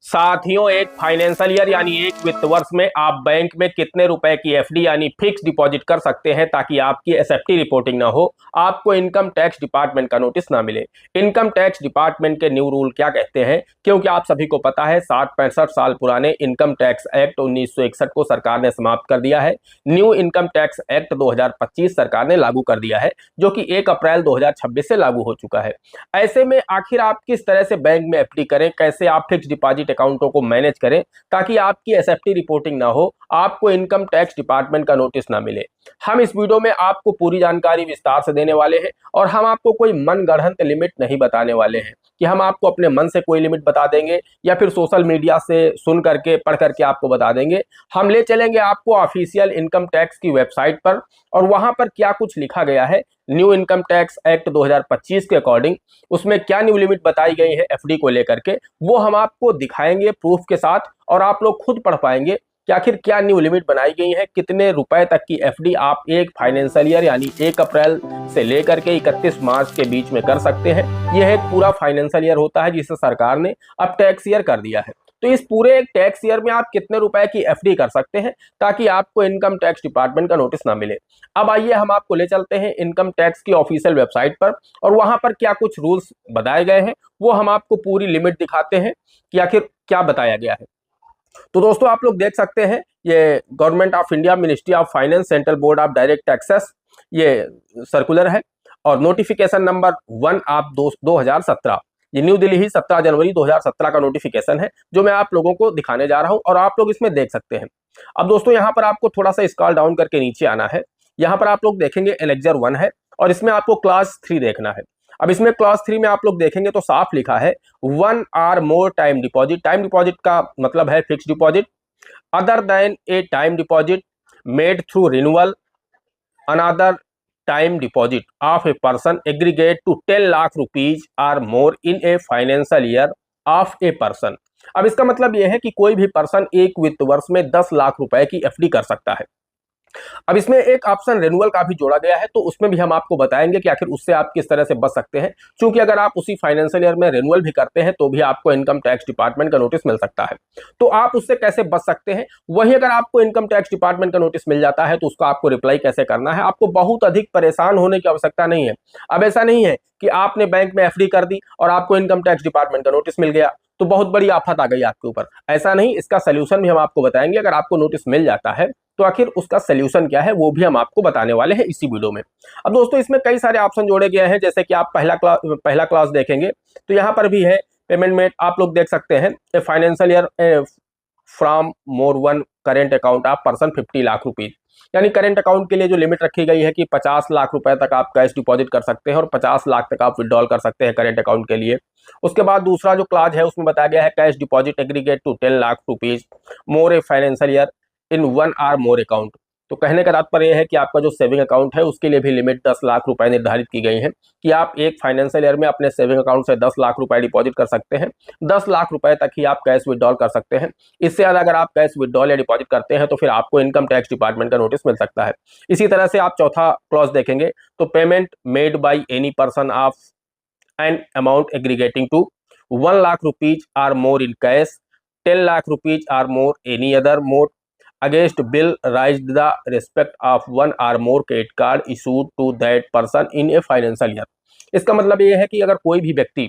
साथियों, एक financial year यानी एक वित्त वर्ष में आप बैंक में कितने रुपए की एफडी यानी फिक्स डिपॉजिट कर सकते हैं ताकि आपकी एसएफटी रिपोर्टिंग ना हो, आपको इनकम टैक्स डिपार्टमेंट का नोटिस ना मिले। इनकम टैक्स डिपार्टमेंट के न्यू रूल क्या कहते हैं, क्योंकि आप सभी को पता है 60-65 साल पुराने इनकम टैक्स एक्ट 1961 को सरकार ने समाप्त कर दिया है। न्यू इनकम टैक्स एक्ट 2025 सरकार ने लागू कर दिया है, जो कि 1 अप्रैल 2026 से लागू हो चुका है। ऐसे में आखिर आप किस तरह से बैंक में एफडी करें, कैसे आप फिक्स डिपॉजिट अकाउंटों को मैनेज करें ताकि आपकी एसएफटी रिपोर्टिंग ना हो, आपको इनकम टैक्स डिपार्टमेंट का नोटिस ना मिले। हम इस वीडियो में आपको पूरी जानकारी विस्तार से देने वाले हैं और हम आपको कोई मनगढ़ंत लिमिट नहीं बताने वाले हैं कि हम आपको अपने मन से कोई लिमिट बता देंगे या फिर सोशल मीडिया से सुन करके पढ़ करके आपको बता देंगे। हम ले चलेंगे आपको ऑफिशियल इनकम टैक्स की वेबसाइट पर और वहां पर क्या कुछ लिखा गया है न्यू इनकम टैक्स एक्ट 2025 के अकॉर्डिंग, उसमें क्या न्यू लिमिट बताई गई है एफडी को लेकर के, वो हम आपको दिखाएंगे प्रूफ के साथ और आप लोग खुद पढ़ पाएंगे कि आखिर क्या न्यू लिमिट बनाई गई है, कितने रुपए तक की एफडी आप एक फाइनेंशियल ईयर यानी 1 अप्रैल से लेकर के 31 मार्च के बीच में कर सकते हैं। यह एक पूरा फाइनेंशियल ईयर होता है जिसे सरकार ने अब टैक्स ईयर कर दिया है। तो इस पूरे एक टैक्स ईयर में आप कितने रुपए की एफडी कर सकते हैं ताकि आपको इनकम टैक्स डिपार्टमेंट का नोटिस ना मिले। अब आइए हम आपको ले चलते हैं इनकम टैक्स की ऑफिशियल वेबसाइट पर और वहां पर क्या कुछ रूल्स बताए गए हैं वो हम आपको पूरी लिमिट दिखाते हैं कि आखिर क्या बताया गया है। तो दोस्तों, आप लोग देख सकते हैं ये government of India, ministry of finance, central board of direct taxes, ये सर्कुलर है और नोटिफिकेशन नंबर 1 ऑफ 2017, ये न्यू दिल्ली ही 17 जनवरी 2017 का नोटिफिकेशन है जो मैं आप लोगों को दिखाने जा रहा हूं और आप लोग इसमें देख सकते हैं। अब दोस्तों, यहां पर आपको थोड़ा सा स्क्रॉल डाउन करके नीचे आना है। यहां पर आप लोग देखेंगे एनेक्जर 1 है और इसमें आपको क्लास 3 देखना है। अब इसमें क्लास 3 में आप लोग देखेंगे तो साफ लिखा है 1 और more time deposit. Time deposit का मतलब है fix deposit. Other than a time deposit made through renewal another time deposit of a person aggregate to 10 lakh rupees or more in a financial year of a person. अब इसका मतलब यह है कि कोई भी पर्सन एक वित्त वर्ष में 10 लाख रुपए की एफडी कर सकता है। अब इसमें एक ऑप्शन रिन्यूअल का भी जोड़ा गया है, तो उसमें भी हम आपको बताएंगे कि आखिर उससे आप किस तरह से बच सकते हैं, क्योंकि अगर आप उसी फाइनेंशियल ईयर में रिन्यूअल भी करते हैं तो भी आपको इनकम टैक्स डिपार्टमेंट का नोटिस मिल सकता है। तो आप उससे कैसे बच सकते हैं, वही अगर आपको इनकम टैक्स डिपार्टमेंट का नोटिस मिल जाता है तो उसका आपको रिप्लाई कैसे करना है। आपको बहुत अधिक परेशान होने की आवश्यकता नहीं है। अब ऐसा नहीं है कि आपने बैंक में एफडी कर दी और आपको इनकम टैक्स डिपार्टमेंट का नोटिस मिल गया तो बहुत बड़ी आफत आ गई आपके ऊपर। ऐसा नहीं, इसका सोल्यूशन भी हम आपको बताएंगे। अगर आपको नोटिस मिल जाता है तो आखिर उसका सोल्यूशन क्या है वो भी हम आपको बताने वाले हैं इसी वीडियो में। अब दोस्तों, इसमें कई सारे ऑप्शन जोड़े गए हैं, जैसे कि आप पहला क्लास देखेंगे तो यहाँ पर भी है पेमेंट मेड। आप लोग देख सकते हैं ए financial year from more one current account of person 50 lakh rupees, यानी करेंट अकाउंट के लिए जो लिमिट रखी गई है कि 50 लाख रुपए तक आप कैश डिपॉजिट कर सकते हैं और 50 लाख तक आप विड्रॉल कर सकते हैं करेंट अकाउंट के लिए। उसके बाद दूसरा जो क्लास है उसमें बताया गया है cash deposit aggregate to 10 lakh rupees more a financial year in 1 और मोर अकाउंट। तो कहने का तात्पर्य यह है कि आपका जो सेविंग अकाउंट है उसके लिए भी लिमिट 10 लाख रुपए निर्धारित की गई है कि आप एक फाइनेंशियल ईयर में अपने सेविंग अकाउंट से 10 लाख रुपए डिपॉजिट कर सकते हैं। 10 लाख रुपए तक ही आप कैश विड्रॉल कर सकते हैं। इससे ज्यादा अगर आप कैश विड्रॉल या डिपॉजिट करते हैं तो फिर आपको इनकम टैक्स डिपार्टमेंट का नोटिस मिल सकता है। इसी तरह से आप चौथा क्लॉज देखेंगे तो payment made by any person of an amount aggregating to 1 lakh rupees or more in cash, 10 lakh rupees or more any other mode against bill raised the respect of 1 or more credit card issued to that person in a financial year। इसका मतलब ये है कि अगर कोई भी व्यक्ति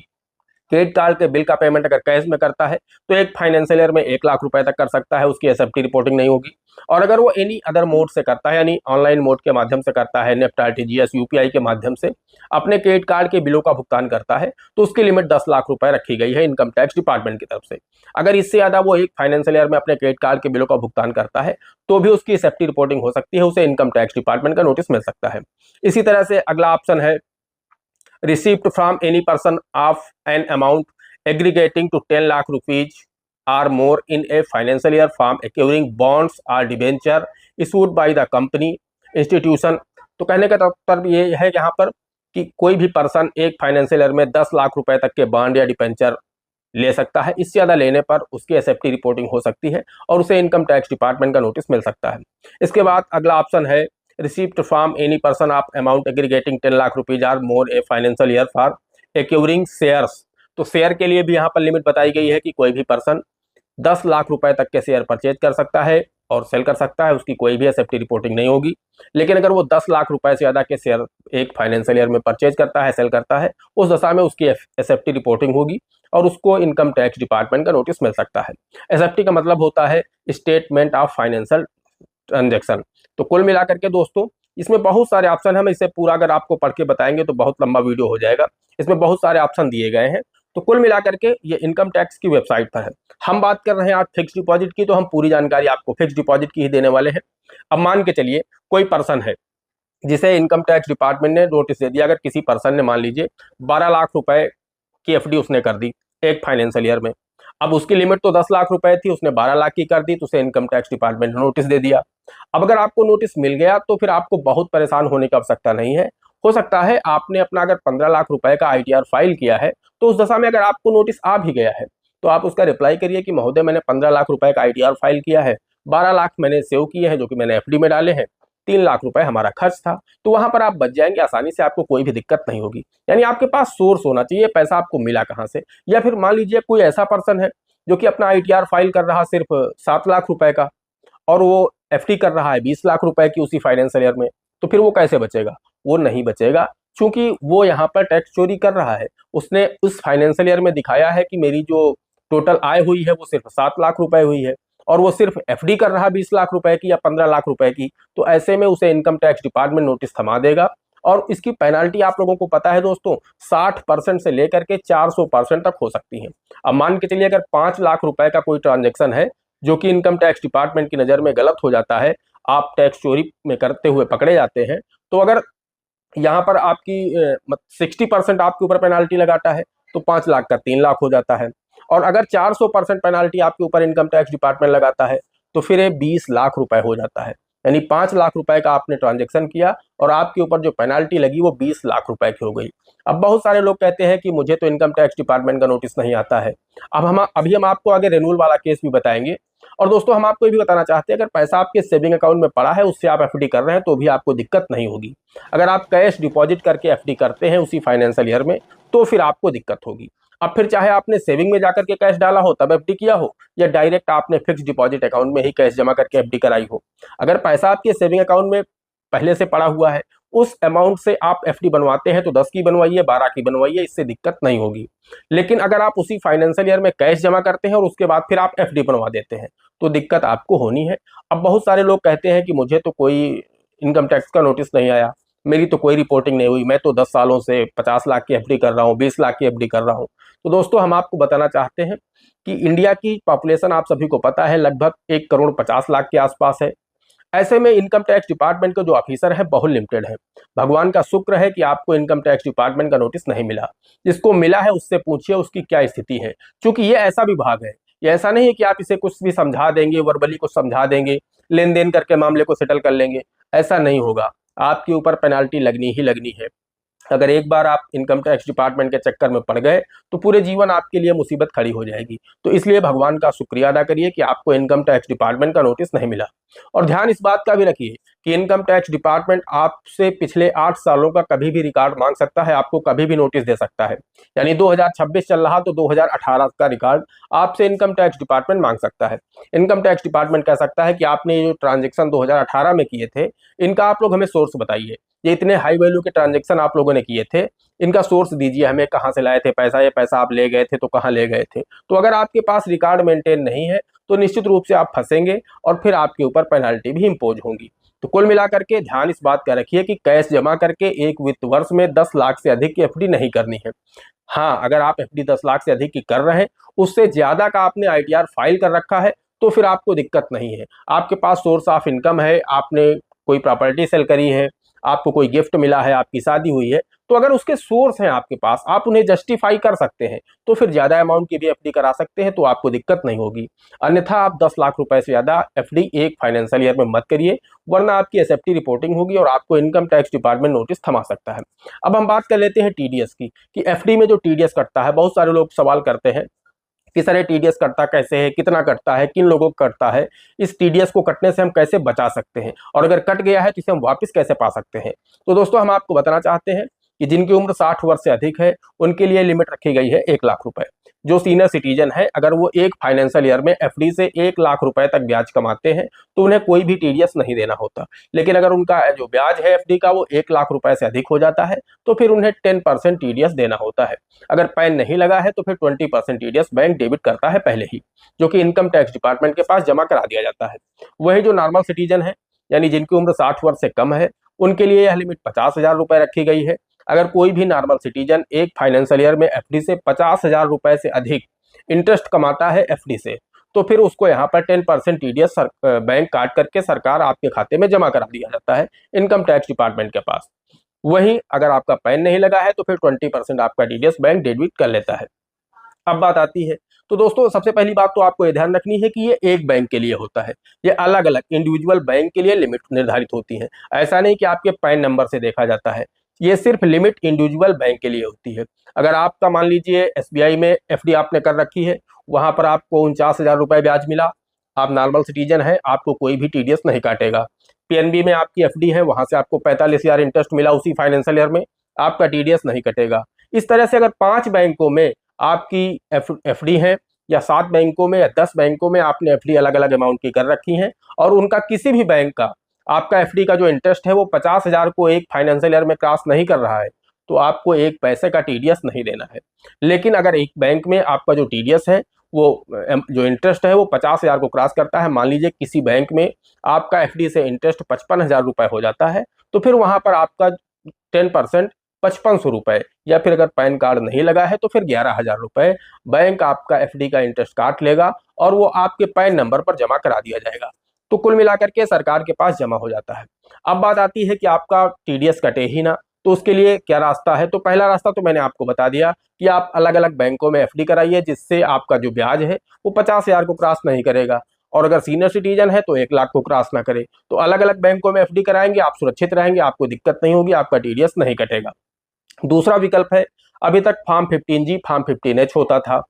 credit card के बिल का पेमेंट अगर कैश में करता है तो एक फाइनेंशियल ईयर में 1 लाख रुपए तक कर सकता है, उसकी एसएफटी रिपोर्टिंग नहीं होगी। और अगर वो एनी अदर मोड से करता है यानी ऑनलाइन मोड के माध्यम से करता है, नेफ्ट, आरटीजीएस, यूपीआई के माध्यम से अपने क्रेडिट कार्ड के बिलों का भुगतान करता है तो उसकी लिमिट 10 लाख रुपए रखी गई है इनकम टैक्स डिपार्टमेंट की तरफ से। अगर इससे ज्यादा वो एक फाइनेंशियल ईयर में अपने क्रेडिट कार्ड के बिलों का भुगतान करता है तो भी उसकी सेफ्टी रिपोर्टिंग हो सकती है, उसे इनकम टैक्स डिपार्टमेंट का नोटिस मिल सकता है। इसी तरह से अगला ऑप्शन है received from any person of an amount aggregating to 10 lakh rupees or more in a financial year from acquiring bonds or debenture issued by the company institution। तो कहने का तात्पर्य ये है यहाँ पर कि कोई भी पर्सन एक फाइनेंशियल ईयर में 10 लाख रुपए तक के बॉन्ड या डिबेंचर ले सकता है। इससे ज़्यादा लेने पर उसकी एसएफटी रिपोर्टिंग हो सकती है और उसे इनकम टैक्स डिपार्टमेंट का नोटिस मिल सकता है। इसके बाद अगला ऑप्शन है received from any person of amount aggregating 10 lakh rupees or more a financial year for acquiring shares. तो शेयर के लिए भी यहाँ पर लिमिट बताई गई है कि कोई भी पर्सन 10 लाख रुपए तक के शेयर परचेज कर सकता है और सेल कर सकता है, उसकी कोई भी एसएफटी रिपोर्टिंग नहीं होगी। लेकिन अगर वो 10 लाख रुपए से ज़्यादा के शेयर एक फाइनेंशियल ईयर में परचेज करता है, सेल करता है, उस दशा में उसकी एसएफटी रिपोर्टिंग होगी और उसको इनकम टैक्स डिपार्टमेंट का नोटिस मिल सकता है। एसएफटी का मतलब होता है स्टेटमेंट ऑफ फाइनेंशियल ट्रांजेक्शन। तो कुल मिलाकर के दोस्तों इसमें बहुत सारे ऑप्शन हैं, इसे पूरा अगर आपको पढ़ के बताएंगे तो बहुत लंबा वीडियो हो जाएगा। इसमें बहुत सारे ऑप्शन दिए गए हैं। तो कुल मिलाकर के ये इनकम टैक्स की वेबसाइट पर है। हम बात कर रहे हैं आज फिक्स डिपॉजिट की, तो हम पूरी जानकारी आपको फिक्स डिपॉजिट की ही देने वाले हैं। अब मान के चलिए कोई पर्सन है जिसे इनकम टैक्स डिपार्टमेंट ने नोटिस दे दिया। अगर किसी पर्सन ने मान लीजिए 12 लाख रुपए की एफडी उसने कर दी एक फाइनेंशियल ईयर में, अब उसकी लिमिट तो 10 लाख रुपए थी, उसने 12 लाख की कर दी, तो उसे इनकम टैक्स डिपार्टमेंट ने नोटिस दे दिया। अब अगर आपको नोटिस मिल गया तो फिर आपको बहुत परेशान होने की आवश्यकता नहीं है। हो सकता है आपने अपना अगर 15 लाख रुपए का आईटीआर फाइल किया है, तो उस दशा में अगर आपको नोटिस आ भी गया है तो आप उसका रिप्लाई करिए कि महोदय मैंने 15 लाख रुपए का आईटीआर फाइल किया है, 12 लाख मैंने सेव किए हैं जो कि मैंने एफडी में डाले हैं, 3 लाख रुपए हमारा खर्च था। तो वहां पर आप बच जाएंगे आसानी से, आपको कोई भी दिक्कत नहीं होगी। यानी आपके पास सोर्स होना चाहिए, पैसा आपको मिला कहां से। या फिर मान लीजिए कोई ऐसा पर्सन है जो कि अपना आईटीआर फाइल कर रहा सिर्फ 7 लाख रुपए का और वो एफडी कर रहा है 20 लाख रुपए की उसी फाइनेंशियल ईयर में, तो फिर वो कैसे बचेगा? वो नहीं बचेगा, क्योंकि वो यहाँ पर टैक्स चोरी कर रहा है। उसने उस फाइनेंशियल ईयर में दिखाया है कि मेरी जो टोटल आय हुई है वो सिर्फ 7 लाख रुपए हुई है और वो सिर्फ एफडी कर रहा 20 लाख रुपए की या 15 लाख रुपए की। तो ऐसे में उसे इनकम टैक्स डिपार्टमेंट नोटिस थमा देगा और इसकी पेनाल्टी आप लोगों को पता है दोस्तों 60% से लेकर के 400% तक हो सकती है। अब मान के चलिए अगर 5 लाख रुपए का कोई ट्रांजेक्शन है जो कि इनकम टैक्स डिपार्टमेंट की नज़र में गलत हो जाता है, आप टैक्स चोरी में करते हुए पकड़े जाते हैं, तो अगर यहाँ पर आपकी 60% आपके ऊपर पेनाल्टी लगाता है तो 5 लाख का 3 लाख हो जाता है। और अगर 400% पेनाल्टी आपके ऊपर इनकम टैक्स डिपार्टमेंट लगाता है तो फिर ये 20 लाख रुपए हो जाता है। यानी 5 लाख रुपए का आपने ट्रांजेक्शन किया और आपके ऊपर जो पेनाल्टी लगी वो 20 लाख रुपए की हो गई। अब बहुत सारे लोग कहते हैं कि मुझे तो इनकम टैक्स डिपार्टमेंट का नोटिस नहीं आता है। अभी हम आपको आगे रेन्यूअल वाला केस भी बताएंगे। और दोस्तों हम आपको ये भी बताना चाहते हैं अगर पैसा आपके सेविंग अकाउंट में पड़ा है उससे आप एफडी कर रहे हैं तो भी आपको दिक्कत नहीं होगी। अगर आप कैश डिपॉजिट करके एफडी करते हैं उसी फाइनेंशियल ईयर में तो फिर आपको दिक्कत होगी। अब फिर चाहे आपने सेविंग में जाकर के कैश डाला हो तब एफडी किया हो या डायरेक्ट आपने फिक्स डिपॉजिट अकाउंट में ही कैश जमा करके एफडी कराई हो, अगर पैसा आपके सेविंग अकाउंट में पहले से पड़ा हुआ है उस अमाउंट से आप एफडी बनवाते हैं तो 10 की बनवाइए, 12 की बनवाइए, इससे दिक्कत नहीं होगी। लेकिन अगर आप उसी फाइनेंशियल ईयर में कैश जमा करते हैं और उसके बाद फिर आप एफडी बनवा देते हैं तो दिक्कत आपको होनी है। अब बहुत सारे लोग कहते हैं कि मुझे तो कोई इनकम टैक्स का नोटिस नहीं आया, मेरी तो कोई रिपोर्टिंग नहीं हुई, मैं तो 10 सालों से 50 लाख की एफडी कर रहा हूँ, 20 लाख की एफडी कर रहा हूँ। तो दोस्तों हम आपको बताना चाहते हैं कि इंडिया की पॉपुलेशन आप सभी को पता है लगभग 1,50,00,000 के आसपास है। ऐसे में इनकम टैक्स डिपार्टमेंट के जो ऑफिसर है बहुत लिमिटेड है। भगवान का शुक्र है कि आपको इनकम टैक्स डिपार्टमेंट का नोटिस नहीं मिला। जिसको मिला है उससे पूछिए उसकी क्या स्थिति है, क्योंकि ये ऐसा विभाग है, ये ऐसा नहीं है कि आप इसे कुछ भी समझा देंगे, वर्बली कुछ समझा देंगे, लेन देन करके मामले को सेटल कर लेंगे, ऐसा नहीं होगा। आपके ऊपर पेनाल्टी लगनी ही लगनी है। अगर एक बार आप इनकम टैक्स डिपार्टमेंट के चक्कर में पड़ गए तो पूरे जीवन आपके लिए मुसीबत खड़ी हो जाएगी। तो इसलिए भगवान का शुक्रिया अदा करिए कि आपको इनकम टैक्स डिपार्टमेंट का नोटिस नहीं मिला। और ध्यान इस बात का भी रखिए कि इनकम टैक्स डिपार्टमेंट आपसे पिछले 8 सालों का कभी भी रिकॉर्ड मांग सकता है, आपको कभी भी नोटिस दे सकता है। यानी 2026 चल रहा तो 2018 का रिकॉर्ड आपसे इनकम टैक्स डिपार्टमेंट मांग सकता है। इनकम टैक्स डिपार्टमेंट कह सकता है कि आपने जो ट्रांजेक्शन 2018 में किए थे इनका आप लोग हमें सोर्स बताइए, ये इतने हाई वैल्यू के ट्रांजेक्शन आप लोगों ने किए थे, इनका सोर्स दीजिए हमें, कहाँ से लाए थे पैसा, ये पैसा आप ले गए थे तो कहाँ ले गए थे। तो अगर आपके पास रिकॉर्ड मेंटेन नहीं है तो निश्चित रूप से आप फंसेंगे और फिर आपके ऊपर पेनाल्टी भी इम्पोज होंगी। तो कुल मिलाकर के ध्यान इस बात का रखिए कि कैश जमा करके एक वित्त वर्ष में 10 लाख से अधिक की एफडी नहीं करनी है। हाँ, अगर आप एफडी 10 लाख से अधिक की कर रहे हैं, उससे ज्यादा का आपने आईटीआर फाइल कर रखा है तो फिर आपको दिक्कत नहीं है। आपके पास सोर्स ऑफ इनकम है, आपने कोई प्रॉपर्टी सेल करी है, आपको कोई गिफ्ट मिला है, आपकी शादी हुई है, तो अगर उसके सोर्स हैं आपके पास, आप उन्हें जस्टिफाई कर सकते हैं तो फिर ज्यादा अमाउंट की भी एफडी करा सकते हैं, तो आपको दिक्कत नहीं होगी। अन्यथा आप 10 लाख रुपए से ज्यादा एफडी एक फाइनेंशियल ईयर में मत करिए, वरना आपकी एसएफटी रिपोर्टिंग होगी और आपको इनकम टैक्स डिपार्टमेंट नोटिस थमा सकता है। अब हम बात कर लेते हैं टीडीएस की, कि एफडी में जो टीडीएस कटता है, बहुत सारे लोग सवाल करते हैं कि सर ये टीडीएस कटता कैसे है, कितना कटता है, किन लोगों को कटता है, इस टीडीएस को कटने से हम कैसे बचा सकते हैं, और अगर कट गया है तो इसे हम वापस कैसे पा सकते हैं। तो दोस्तों हम आपको बताना चाहते हैं कि जिनकी उम्र 60 वर्ष से अधिक है उनके लिए लिमिट रखी गई है 1 लाख रुपए। जो सीनियर सिटीजन है, अगर वो एक फाइनेंशियल ईयर में एफडी से 1 लाख रुपए तक ब्याज कमाते हैं तो उन्हें कोई भी टीडीएस नहीं देना होता। लेकिन अगर उनका जो ब्याज है एफडी का वो 1 लाख रुपए से अधिक हो जाता है तो फिर उन्हें 10% टीडीएस देना होता है। अगर पैन नहीं लगा है तो फिर 20% टीडीएस बैंक डेबिट करता है पहले ही, जो कि इनकम टैक्स डिपार्टमेंट के पास जमा करा दिया जाता है। वही जो नॉर्मल सिटीजन है, यानी जिनकी उम्र 60 वर्ष से कम है, उनके लिए यह लिमिट 50,000 रुपए रखी गई है। अगर कोई भी नॉर्मल सिटीजन एक फाइनेंशियल ईयर में एफडी से 50,000 रुपए से अधिक इंटरेस्ट कमाता है एफडी से, तो फिर उसको यहाँ पर 10% टीडीएस बैंक काट करके सरकार आपके खाते में जमा करा दिया जाता है इनकम टैक्स डिपार्टमेंट के पास। वहीं अगर आपका पैन नहीं लगा है तो फिर 20% आपका टीडीएस बैंक डेबिट कर लेता है। अब बात आती है, तो दोस्तों सबसे पहली बात तो आपको ये ध्यान रखनी है कि ये एक बैंक के लिए होता है, ये अलग अलग इंडिविजुअल बैंक के लिए लिमिट निर्धारित होती है। ऐसा नहीं कि आपके पैन नंबर से देखा जाता है, ये सिर्फ लिमिट इंडिविजुअल बैंक के लिए होती है। अगर आपका मान लीजिए एसबीआई में एफडी आपने कर रखी है, वहां पर आपको 49,000 रुपए ब्याज मिला, आप नॉर्मल सिटीजन है, आपको कोई भी टीडीएस नहीं काटेगा। पीएनबी में आपकी एफडी है, वहां से आपको 45,000 इंटरेस्ट मिला उसी फाइनेंशियल ईयर में, आपका टीडीएस नहीं कटेगा। इस तरह से अगर 5 बैंकों में आपकी एफडी है, या 7 बैंकों में या 10 बैंकों में आपने एफडी अलग अलग अमाउंट की कर रखी है, और उनका किसी भी बैंक का आपका एफडी का जो इंटरेस्ट है वो 50,000 को एक फाइनेंशियल ईयर में क्रॉस नहीं कर रहा है, तो आपको 1 पैसे का टीडीएस नहीं देना है। लेकिन अगर एक बैंक में आपका जो टीडीएस है वो जो इंटरेस्ट है वो 50,000 को क्रॉस करता है, मान लीजिए किसी बैंक में आपका एफडी से इंटरेस्ट 55,000 रुपए हो जाता है, तो फिर वहां पर आपका 10% 5500 रुपए, या फिर अगर पैन कार्ड नहीं लगा है तो फिर 11,000 रुपए बैंक आपका एफडी का इंटरेस्ट काट लेगा और वो आपके पैन नंबर पर जमा करा दिया जाएगा। तो कुल मिलाकर के सरकार के पास जमा हो जाता है। अब बात आती है कि आपका टीडीएस कटे ही ना, तो उसके लिए क्या रास्ता है। तो पहला रास्ता तो मैंने आपको बता दिया कि आप अलग अलग बैंकों में एफडी कराइए, जिससे आपका जो ब्याज है वो 50,000 को क्रॉस नहीं करेगा, और अगर सीनियर सिटीजन है तो 1 लाख को क्रॉस ना करे। तो अलग अलग बैंकों में एफडी कराएंगे, आप सुरक्षित रहेंगे, आपको दिक्कत नहीं होगी, आपका टीडीएस नहीं कटेगा। दूसरा विकल्प है, अभी तक फॉर्म 15G फॉर्म 15H होता था,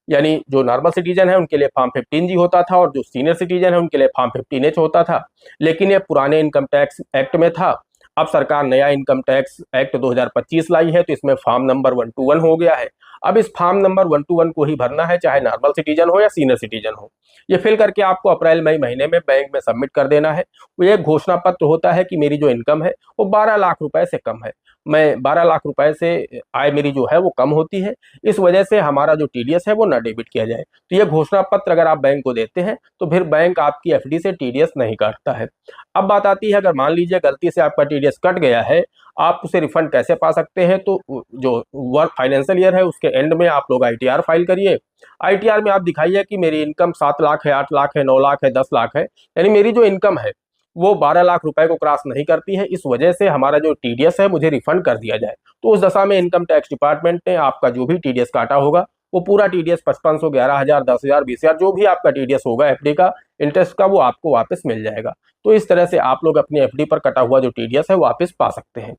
यानी जो नॉर्मल सिटीजन है उनके लिए फॉर्म 15G होता था और जो सीनियर सिटीजन है उनके लिए फॉर्म 15H होता था। लेकिन ये पुराने इनकम टैक्स एक्ट में था। अब सरकार नया इनकम टैक्स एक्ट 2025 लाई है, तो इसमें फॉर्म नंबर 121 हो गया है। अब इस फॉर्म नंबर 121 को ही भरना है, चाहे नॉर्मल सिटीजन हो या सीनियर सिटीजन हो। ये फिल करके आपको अप्रैल मई महीने में बैंक में सबमिट कर देना है। वो एक घोषणा पत्र होता है कि मेरी जो इनकम है वो 12 लाख रुपए से कम है, मैं 12 लाख रुपए से आय मेरी जो है वो कम होती है, इस वजह से हमारा जो टीडीएस है वो ना डेबिट किया जाए। तो ये घोषणा पत्र अगर आप बैंक को देते हैं तो फिर बैंक आपकी एफडी से टीडीएस नहीं काटता है। अब बात आती है, अगर मान लीजिए गलती से आपका टीडीएस कट गया है, आप उसे रिफंड कैसे पा सकते हैं। तो जो वर्क फाइनेंशियल ईयर है उसके एंड में आप लोग आईटीआर फाइल करिए। आईटीआर में आप दिखाइए कि मेरी इनकम 7 लाख है, 8 लाख है, 9 लाख है, 10 लाख है, यानी मेरी जो इनकम है वो 12 लाख रुपए को क्रॉस नहीं करती है, इस वजह से हमारा जो टीडीएस है मुझे रिफंड कर दिया जाए। तो उस दशा में इनकम टैक्स डिपार्टमेंट ने आपका जो भी टीडीएस काटा होगा वो पूरा टीडीएस 5500, 11,000, 10,000, 20,000 जो भी आपका टीडीएस होगा एफडी का इंटरेस्ट का, वो आपको वापस मिल जाएगा। तो इस तरह से आप लोग अपनी एफडी पर कटा हुआ जो टीडीएस है वापस पा सकते हैं।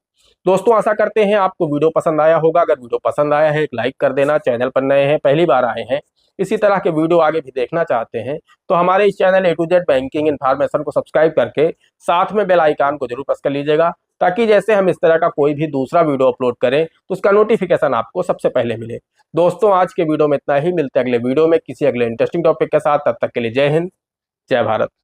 दोस्तों आशा करते हैं आपको वीडियो पसंद आया होगा। अगर वीडियो पसंद आया है एक लाइक कर देना, चैनल पर नए हैं, पहली बार आए हैं, इसी तरह के वीडियो आगे भी देखना चाहते हैं तो हमारे इस channel A to Z banking information को सब्सक्राइब करके साथ में बेल आइकन को जरूर प्रेस कर लीजिएगा, ताकि जैसे हम इस तरह का कोई भी दूसरा वीडियो अपलोड करें तो उसका नोटिफिकेशन आपको सबसे पहले मिले। दोस्तों आज के वीडियो में इतना ही, मिलते हैं अगले वीडियो में किसी अगले इंटरेस्टिंग टॉपिक के साथ। तब तक के लिए जय हिंद, जय भारत।